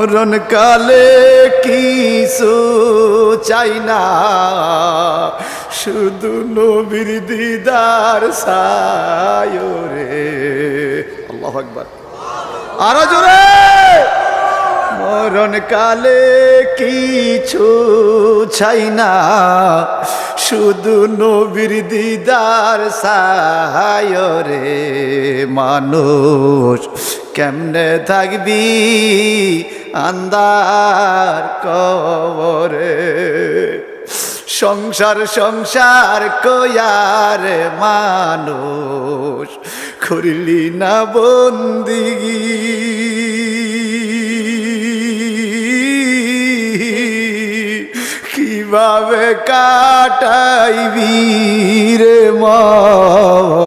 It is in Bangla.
মরণ কালে কিছু চাই না, শুধু নবীর দিদার চাই রে। আল্লাহু আকবার, আরো জোরে। মরণ কালে কিছু চাই না, শুধু নবীর দিদার চাই রে। মানুষ কেমনে থাকবি আন্ধার কবরে, সংসার সংসার কয়ার মানুষ করিলি না বন্দিগি। কিভাবে কাটাইবি রে মা।